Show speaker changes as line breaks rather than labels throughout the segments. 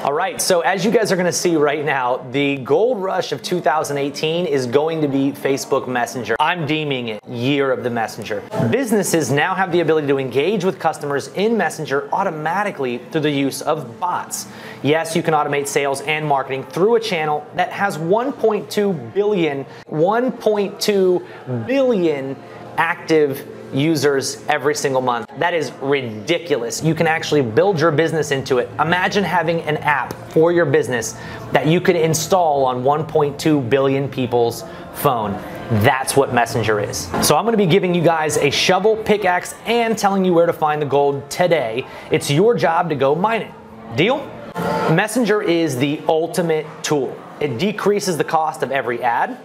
All right, so as you guys are gonna see right now, the gold rush of 2018 is going to be Facebook Messenger. I'm deeming it year of the messenger. Businesses now have the ability to engage with customers in Messenger automatically through the use of bots. Yes, you can automate sales and marketing through a channel that has 1.2 billion active users every single month. That is ridiculous. You can actually build your business into it. Imagine having an app for your business that you could install on 1.2 billion people's phone. That's what Messenger is. So I'm gonna be giving you guys a shovel, pickaxe, and telling you where to find the gold today. It's your job to go mine it. Deal? Messenger is the ultimate tool. It decreases the cost of every ad.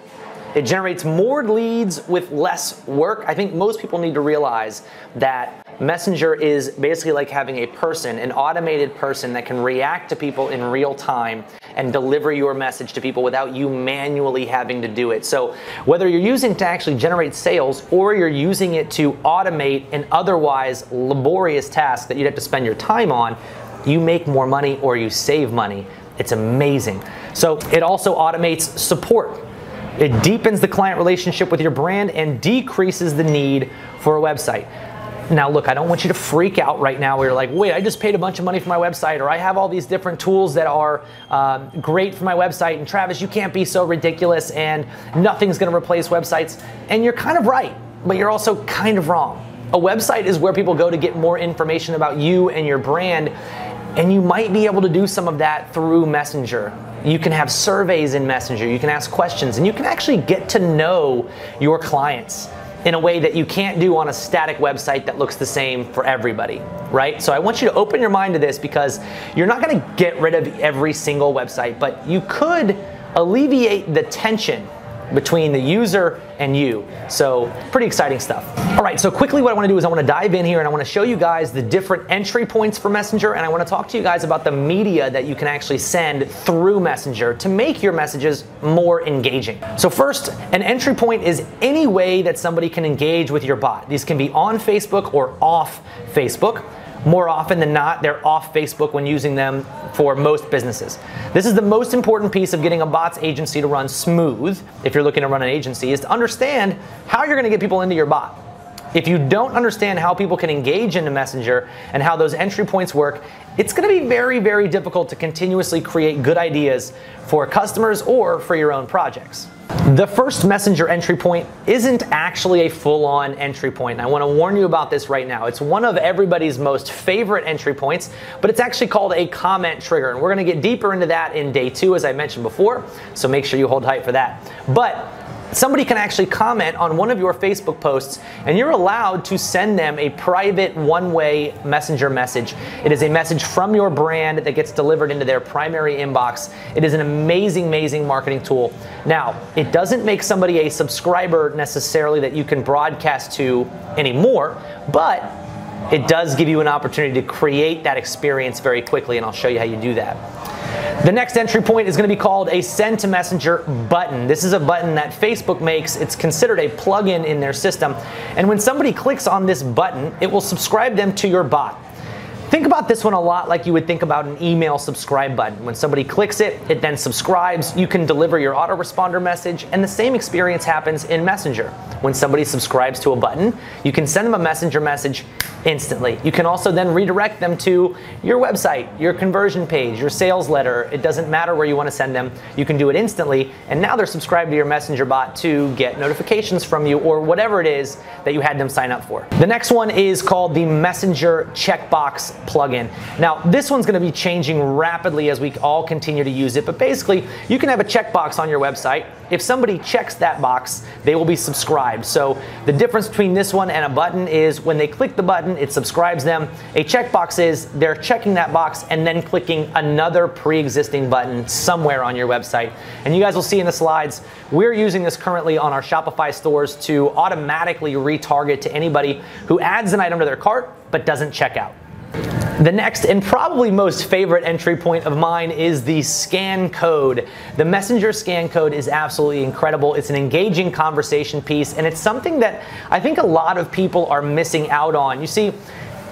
It generates more leads with less work. I think most people need to realize that Messenger is basically like having a person, an automated person that can react to people in real time and deliver your message to people without you manually having to do it. So whether you're using it to actually generate sales or you're using it to automate an otherwise laborious task that you'd have to spend your time on, you make more money or you save money. It's amazing. So it also automates support. It deepens the client relationship with your brand and decreases the need for a website. Now look, I don't want you to freak out right now where you're like, wait, I just paid a bunch of money for my website, or I have all these different tools that are great for my website, and Travis, you can't be so ridiculous and nothing's gonna replace websites. And you're kind of right, but you're also kind of wrong. A website is where people go to get more information about you and your brand, and you might be able to do some of that through Messenger. You can have surveys in Messenger, you can ask questions, and you can actually get to know your clients in a way that you can't do on a static website that looks the same for everybody, right? So I want you to open your mind to this, because you're not gonna get rid of every single website, but you could alleviate the tension between the user and you. So pretty exciting stuff. All right, so quickly what I wanna do is I wanna dive in here and I wanna show you guys the different entry points for Messenger, and I wanna talk to you guys about the media that you can actually send through Messenger to make your messages more engaging. So first, an entry point is any way that somebody can engage with your bot. These can be on Facebook or off Facebook. More often than not, they're off Facebook when using them for most businesses. This is the most important piece of getting a bots agency to run smooth, if you're looking to run an agency, is to understand how you're gonna get people into your bot. If you don't understand how people can engage into Messenger and how those entry points work, it's gonna be very, very difficult to continuously create good ideas for customers or for your own projects. The first Messenger entry point isn't actually a full-on entry point, and I want to warn you about this right now. It's one of everybody's most favorite entry points, but it's actually called a comment trigger, and we're going to get deeper into that in day 2, as I mentioned before, so make sure you hold tight for that. But somebody can actually comment on one of your Facebook posts, and you're allowed to send them a private one-way Messenger message. It is a message from your brand that gets delivered into their primary inbox. It is an amazing, amazing marketing tool. Now, it doesn't make somebody a subscriber necessarily that you can broadcast to anymore, but it does give you an opportunity to create that experience very quickly, and I'll show you how you do that. The next entry point is going to be called a Send to Messenger button. This is a button that Facebook makes. It's considered a plugin in their system. And when somebody clicks on this button, it will subscribe them to your bot. Think about this one a lot like you would think about an email subscribe button. When somebody clicks it, it then subscribes. You can deliver your autoresponder message, and the same experience happens in Messenger. When somebody subscribes to a button, you can send them a Messenger message instantly. You can also then redirect them to your website, your conversion page, your sales letter. It doesn't matter where you want to send them. You can do it instantly, and now they're subscribed to your Messenger bot to get notifications from you or whatever it is that you had them sign up for. The next one is called the Messenger checkbox plugin. Now, this one's going to be changing rapidly as we all continue to use it, but basically, you can have a checkbox on your website. If somebody checks that box, they will be subscribed. So the difference between this one and a button is when they click the button, it subscribes them. A checkbox is they're checking that box and then clicking another pre-existing button somewhere on your website. And you guys will see in the slides, we're using this currently on our Shopify stores to automatically retarget to anybody who adds an item to their cart but doesn't check out. The next and probably most favorite entry point of mine is the scan code. The Messenger scan code is absolutely incredible. It's an engaging conversation piece, and it's something that I think a lot of people are missing out on. You see,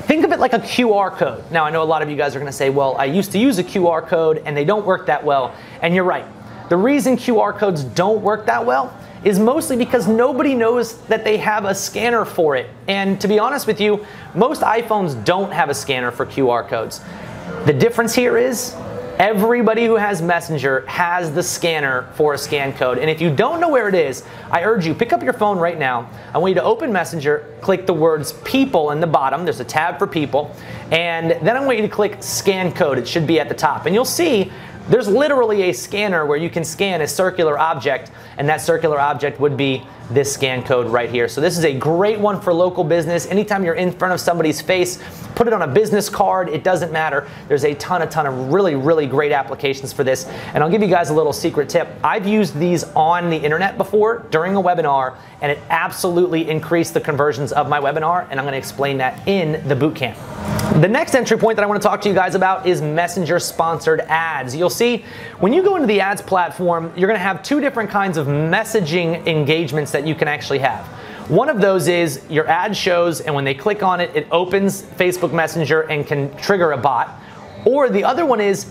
Think of it like a QR code. Now, I know a lot of you guys are gonna say, well, I used to use a QR code and they don't work that well. And you're right. The reason QR codes don't work that well is mostly because nobody knows that they have a scanner for it. And to be honest with you, most iPhones don't have a scanner for QR codes. The difference here is everybody who has Messenger has the scanner for a scan code. And if you don't know where it is, I urge you, pick up your phone right now. I want you to open Messenger, click the words people in the bottom. There's a tab for people. And then I want you to click scan code. It should be at the top. And you'll see there's literally a scanner where you can scan a circular object, and that circular object would be this scan code right here. So this is a great one for local business. Anytime you're in front of somebody's face, put it on a business card, it doesn't matter. There's a ton of really great applications for this. And I'll give you guys a little secret tip. I've used these on the internet before during a webinar, and it absolutely increased the conversions of my webinar, and I'm gonna explain that in the bootcamp. The next entry point that I want to talk to you guys about is Messenger sponsored ads. You'll see when you go into the ads platform, you're going to have two different kinds of messaging engagements that you can actually have. One of those is your ad shows, and when they click on it, it opens Facebook Messenger and can trigger a bot. Or the other one is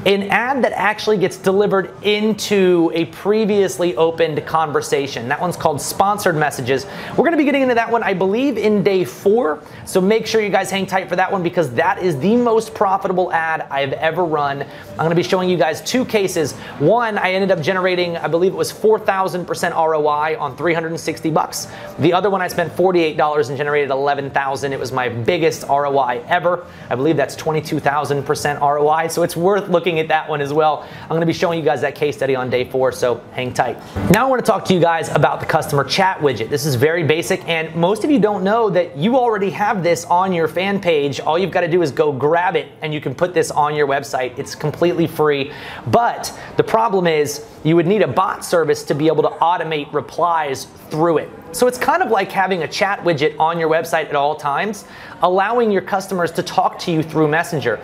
an ad that actually gets delivered into a previously opened conversation. That one's called sponsored messages. We're gonna be getting into that one, I believe, in day 4. So make sure you guys hang tight for that one, because that is the most profitable ad I've ever run. I'm gonna be showing you guys 2 cases. One, I ended up generating, I believe it was 4,000% ROI on 360 bucks. The other one, I spent $48 and generated 11,000. It was my biggest ROI ever. I believe that's 22,000% ROI. So it's worth looking at that one as well. I'm going to be showing you guys that case study on day 4, so hang tight. Now I want to talk to you guys about the customer chat widget. This is very basic, and most of you don't know that you already have this on your fan page. All you've got to do is go grab it, and you can put this on your website. It's completely free, but the problem is you would need a bot service to be able to automate replies through it. So it's kind of like having a chat widget on your website at all times, allowing your customers to talk to you through Messenger.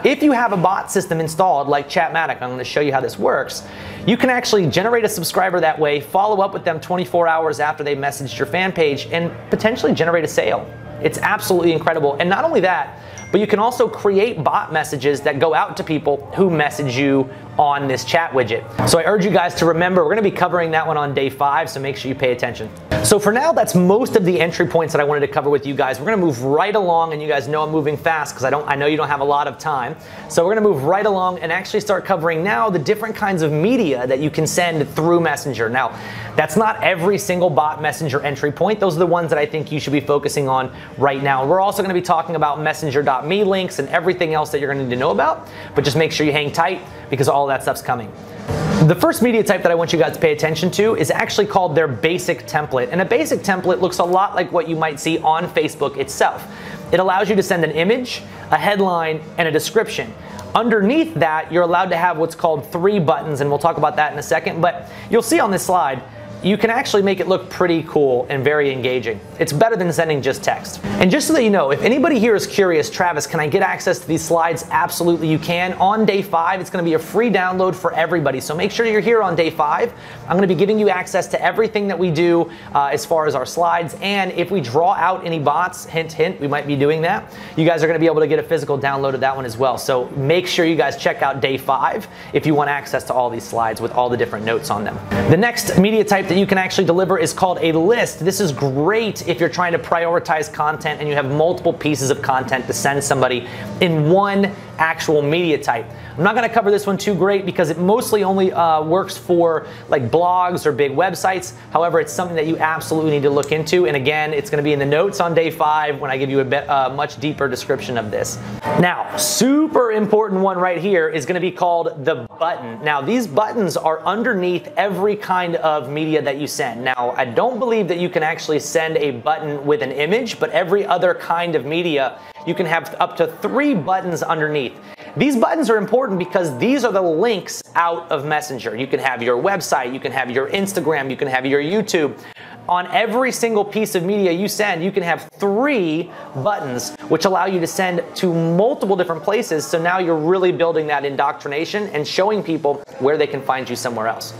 If you have a bot system installed like Chatmatic, I'm going to show you how this works, you can actually generate a subscriber that way, follow up with them 24 hours after they messaged your fan page, and potentially generate a sale. It's absolutely incredible. And not only that, but you can also create bot messages that go out to people who message you on this chat widget. So I urge you guys to remember, we're gonna be covering that one on day 5, so make sure you pay attention. So for now, that's most of the entry points that I wanted to cover with you guys. We're gonna move right along, and you guys know I'm moving fast because I know you don't have a lot of time. So we're gonna move right along and actually start covering now the different kinds of media that you can send through Messenger. Now, that's not every single bot Messenger entry point. Those are the ones that I think you should be focusing on right now. We're also gonna be talking about messenger.me links and everything else that you're gonna need to know about, but just make sure you hang tight because all that stuff's coming. The first media type that I want you guys to pay attention to is actually called their basic template. And a basic template looks a lot like what you might see on Facebook itself. It allows you to send an image, a headline, and a description. Underneath that, you're allowed to have what's called 3 buttons, and we'll talk about that in a second, but you'll see on this slide, you can actually make it look pretty cool and very engaging. It's better than sending just text. And just so that you know, if anybody here is curious, Travis, can I get access to these slides? Absolutely you can. On day 5, it's gonna be a free download for everybody. So make sure you're here on day 5. I'm gonna be giving you access to everything that we do as far as our slides. And if we draw out any bots, hint, hint, we might be doing that, you guys are gonna be able to get a physical download of that one as well. So make sure you guys check out day 5 if you want access to all these slides with all the different notes on them. The next media type that you can actually deliver is called a list. This is great if you're trying to prioritize content and you have multiple pieces of content to send somebody in one actual media type. I'm not going to cover this one too great because it mostly only works for like blogs or big websites. However, it's something that you absolutely need to look into. And again, it's going to be in the notes on day 5 when I give you a much deeper description of this. Now, super important one right here is going to be called the button. Now, these buttons are underneath every kind of media that you send. Now, I don't believe that you can actually send a button with an image, but every other kind of media, you can have up to 3 buttons underneath. These buttons are important because these are the links out of Messenger. You can have your website, you can have your Instagram, you can have your YouTube. On every single piece of media you send, you can have 3 buttons, which allow you to send to multiple different places. So now you're really building that indoctrination and showing people where they can find you somewhere else.